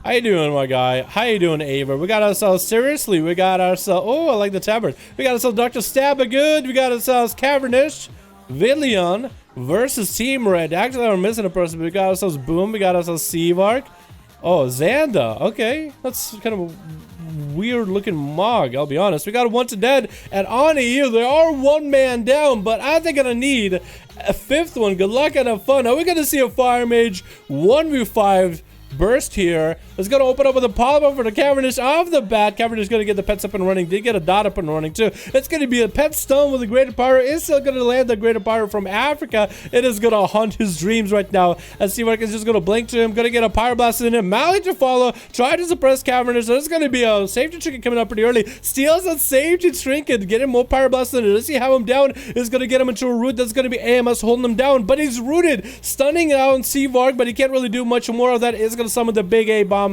How you doing, my guy? How you doing, Ava? We got ourselves, seriously, we got ourselves, oh, I like the tabard. We got ourselves Dr. Stabagood, we got ourselves Cavernish, Villion versus Team Red. Actually, we're missing a person, but we got ourselves Boom, we got ourselves Seavark. Oh, Xanda, okay. That's kind of a weird looking Mog, I'll be honest. We got a 1 to dead, and on here, they are 1 man down, but I think I'm gonna need a 5th one. Good luck and have fun. Are we gonna see a Fire Mage 1v5 burst here? It's gonna open up with a polymorph for the Cavernish off the bat. Cavernish gonna get the pets up and running. Did get a dot up and running too. It's gonna be a pet stone with a greater pyro. Is still gonna land the greater pyro from Africa. It is gonna haunt his dreams right now. As Seavark is just gonna blink to him. Gonna get a pyroblast in him. Mally to follow. Try to suppress Cavernish. So it's gonna be a safety trinket coming up pretty early. Steals that safety trinket. Get him more pyroblast in it. Does he have him down? Is gonna get him into a root. That's gonna be AMS holding him down. But he's rooted. Stunning out Seavark, but he can't really do much more of that. Is gonna summon the big A bomb.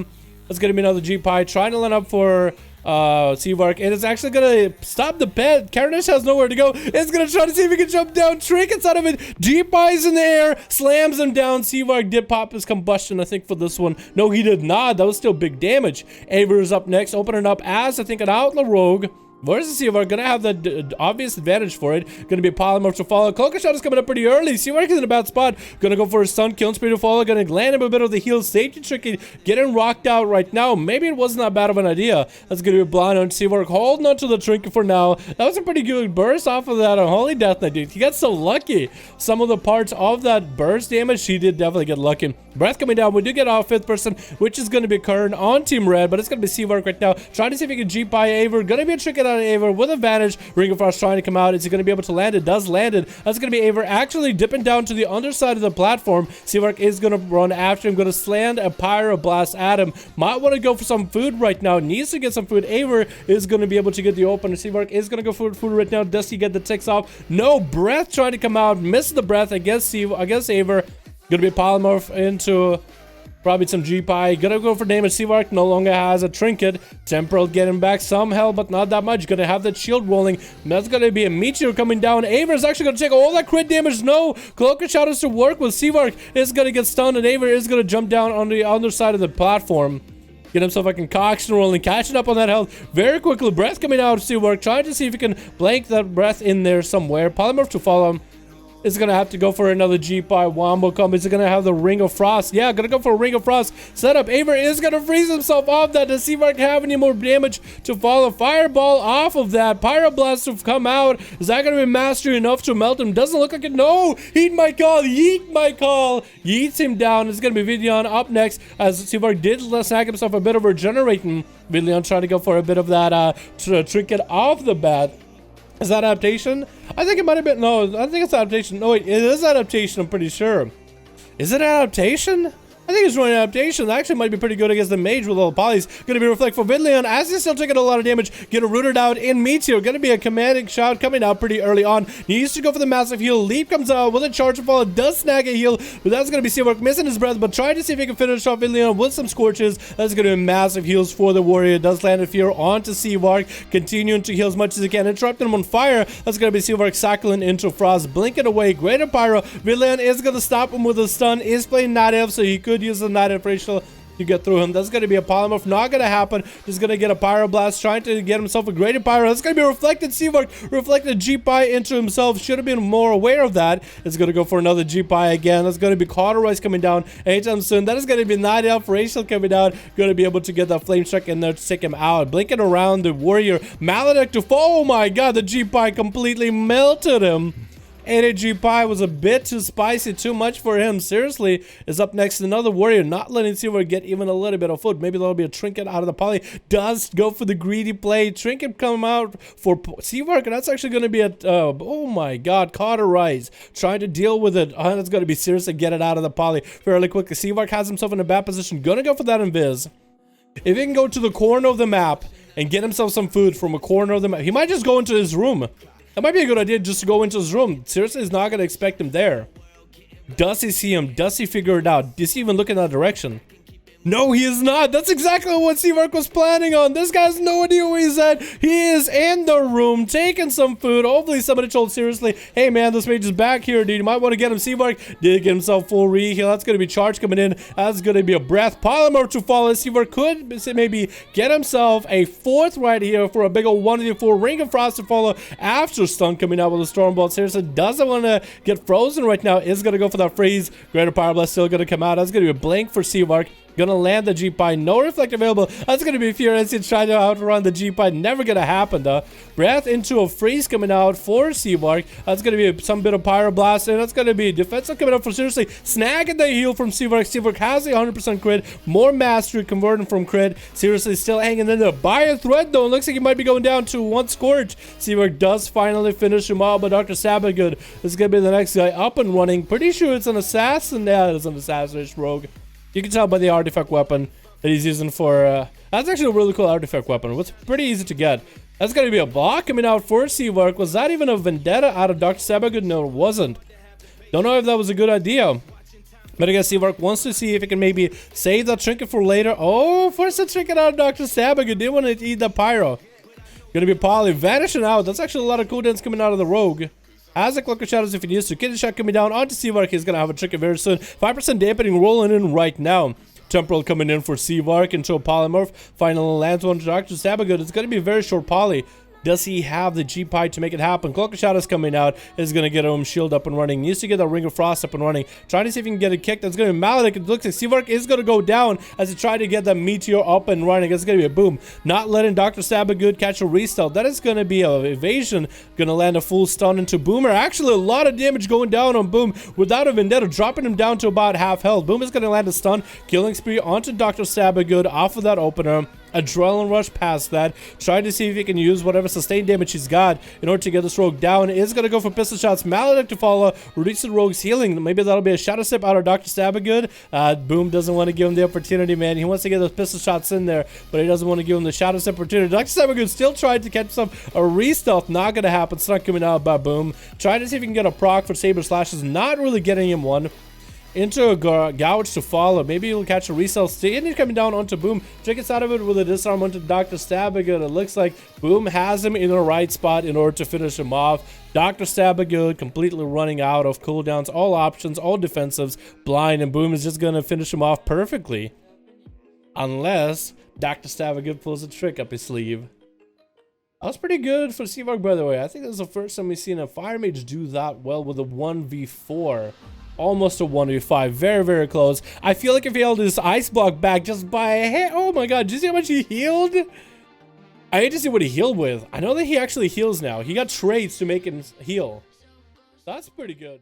That's gonna be another G-Pie trying to line up for Seavark, and it's actually gonna stop the pet. Cavernish has nowhere to go. It's gonna try to see if he can jump down. Trinkets out of it. G-Pie's in the air, slams him down. Seavark did pop his combustion, I think, for this one. No, he did not. That was still big damage. Aver is up next, opening up as I think an Outlaw Rogue. Versus Seavark, gonna have the obvious advantage for it. Gonna be a polymorph to follow. Cloaker Shot is coming up pretty early. Seavark is in a bad spot. Gonna go for a stun, killing spree to follow. Gonna land him a bit of the heal. Safety tricky, getting rocked out right now. Maybe it wasn't that bad of an idea. That's gonna be blind on Seavark, holding on to the trinket for now. That was a pretty good burst off of that Unholy Death Knight, dude. He got so lucky. Some of the parts of that burst damage, he did definitely get lucky. Breath coming down. We do get our 5th person, which is gonna be Kern on Team Red, but it's gonna be Seavark right now. Trying to see if he can G-Pie Aver. Gonna be a trinket on Aver with a Ring of Frost trying to come out. Is he going to be able to land it? Does land it. That's going to be Aver actually dipping down to the underside of the platform. Seavark is going to run after him. Going to slam a Pyro Blast at him. Might want to go for some food right now. Needs to get some food. Aver is going to be able to get the opener. Seavark is going to go for food right now. Does he get the ticks off? No. Breath trying to come out. Misses the breath against Aver. Going to be polymorph into probably some G-Pie. Gonna go for damage. Seavark no longer has a trinket. Temporal getting back some health, but not that much. Gonna have that shield rolling. That's gonna be a meteor coming down. Aver is actually gonna take all that crit damage. No. Cloaker Shot is to work with. Seavark is gonna get stunned, and Aver is gonna jump down on the underside of the platform. Get himself a concoction rolling, catching up on that health very quickly. Breath coming out of Seavark. Trying to see if he can blank that breath in there somewhere. Polymorph to follow him. Is gonna have to go for another G-Pie wombo combo. Is it gonna have the Ring of Frost? Yeah, gonna go for a Ring of Frost setup. Aver is gonna freeze himself off that. Does Seavark have any more damage to follow? Fireball off of that. Pyroblast to come out. Is that gonna be mastery enough to melt him? Doesn't look like it. No! Heat my call. Yeet my call. Yeets him down. It's gonna be Villion up next as Seavark did snag himself a bit of regenerating. Villion trying to go for a bit of that trinket off the bat. Is that adaptation? I think it might have been. No, I think it's adaptation. No, wait, it is adaptation, I'm pretty sure. Is it adaptation? I think it's running adaptation. That actually might be pretty good against the mage with all the polys. Gonna be reflect for Vidlion as he's still taking a lot of damage. Get rooted out in Meteor. Gonna be a commanding shot coming out pretty early on. Needs to go for the massive heal. Leap comes out with a charge to fall. Does snag a heal, but that's gonna be Seavark missing his breath, but trying to see if he can finish off Vidlion with some scorches. That's gonna be massive heals for the warrior. Does land a fear onto Seavark, continuing to heal as much as he can. Interrupting him on fire. That's gonna be Seavark cycling into Frost, blinking away. Greater Pyro. Vidlion is gonna stop him with a stun. Is playing Night Elf, so he could use the Night Elf to get through him. That's going to be a polymorph. Not going to happen. Just going to get a Pyroblast. Trying to get himself a greater Pyro. That's going to be reflected. Seavark reflected G-Pie into himself. Should have been more aware of that. It's going to go for another G-Pie again. That's going to be Cauterize coming down anytime soon. That is going to be Night Elf Racial coming down. Going to be able to get that Flame Strike in there to take him out. Blinking around the warrior. Maledict to fall. Oh my god. The G-Pie completely melted him. G-Pie was a bit too spicy, too much for him. Seriously, is up next. Another warrior, not letting Seavark get even a little bit of food. Maybe there'll be a trinket out of the poly. Does go for the greedy play. Trinket come out for Seavark, and that's actually going to be a, oh my god, Cauterize. Trying to deal with it. That's going to be seriously get it out of the poly fairly quickly. Seavark has himself in a bad position. Gonna go for that invis. If he can go to the corner of the map and get himself some food from a corner of the map, he might just go into his room. That might be a good idea just to go into his room. Seriously, he's not going to expect him there. Does he see him? Does he figure it out? Does he even look in that direction? No, he is not. That's exactly what Seavark was planning on. This guy has no idea where he's at. He is in the room taking some food. Hopefully somebody told seriously, hey man, this mage is back here, dude. You might want to get him. Seavark did get himself full re-heal. That's going to be charge coming in. That's going to be a breath. Polymer to follow. Seavark could maybe get himself a fourth right here for a big old 1v4 Ring of Frost to follow after stun coming out with a Stormbolt. Seriously doesn't want to get frozen right now. Is going to go for that freeze. Greater Pyro Blast still going to come out. That's going to be a blink for Seavark. Gonna land the G-Pie. No reflect available. That's gonna be Furious trying to outrun the G-Pie. Never gonna happen though. Breath into a freeze coming out for Seavark. That's gonna be some bit of Pyro Blast. And that's gonna be defensive coming up for seriously. Snagging the heal from Seavark. Seavark has a 100% crit. More mastery converting from crit. Seriously still hanging in there by a thread though. It looks like he might be going down to one scorch. Seavark does finally finish him off, but Dr. Sabagood is gonna be the next guy up and running. Pretty sure it's an assassin. Yeah, it's an assassination rogue. You can tell by the artifact weapon that he's using for, that's actually a really cool artifact weapon. It's pretty easy to get. That's going to be a block coming out for Seavark. Was that even a vendetta out of Dr. Sabagood? No, it wasn't. Don't know if that was a good idea. But I guess Seavark wants to see if he can maybe save that trinket for later. Oh, force the trinket out of Dr. Sabagood. Didn't want to eat the pyro. Gonna be Poly vanishing out. That's actually a lot of cooldowns coming out of the rogue. Has a Cloak of Shadows if he needs to. Kidney Shot coming down onto Seavark. He's going to have a trinket very soon. 5% dampening rolling in right now. Temporal coming in for Seavark into a Polymorph. Finally lands one to Dr. Sabagood. It's going to be a very short poly. Does he have the G-Pie to make it happen? Cloak of Shadows coming out is going to get him shield up and running. Needs to get that Ring of Frost up and running. Trying to see if he can get a kick. That's going to be Maledict. It looks like Seavark is going to go down as he tried to get that Meteor up and running. It's going to be a boom. Not letting Dr. Sabagood catch a restart. That is going to be an evasion. Going to land a full stun into Boomer. Actually, a lot of damage going down on Boom without a Vendetta. Dropping him down to about half health. Boom is going to land a stun. Killing spree onto Dr. Sabagood off of that opener. Adrenaline rush past that. Trying to see if he can use whatever sustained damage he's got in order to get this rogue down. Is going to go for pistol shots. Maledict to follow. Reduce the rogue's healing. Maybe that'll be a shadow step out of Dr. Sabagood. Boom doesn't want to give him the opportunity, man. He wants to get those pistol shots in there, but he doesn't want to give him the shadow step opportunity. Dr. Sabagood still tried to catch some a re-stealth. Not going to happen. It's not coming out by Boom. Trying to see if he can get a proc for Saber Slashes. Not really getting him one. Into a gouge to follow. Maybe he'll catch a resell. Stay coming down onto Boom. Trinkets out of it with a disarm onto Dr. Sabagood. It looks like Boom has him in the right spot in order to finish him off. Dr. Sabagood completely running out of cooldowns, all options, all defensives, blind, and Boom is just going to finish him off perfectly. Unless Dr. Sabagood pulls a trick up his sleeve. That was pretty good for Seavark, by the way. I think this is the first time we've seen a Fire Mage do that well with a 1v4. Almost a 1v5. Very, very close. I feel like if he held his ice block back just by a hair. Oh my god, did you see how much he healed? I hate to see what he healed with. I know that he actually heals now. He got traits to make him heal. That's pretty good.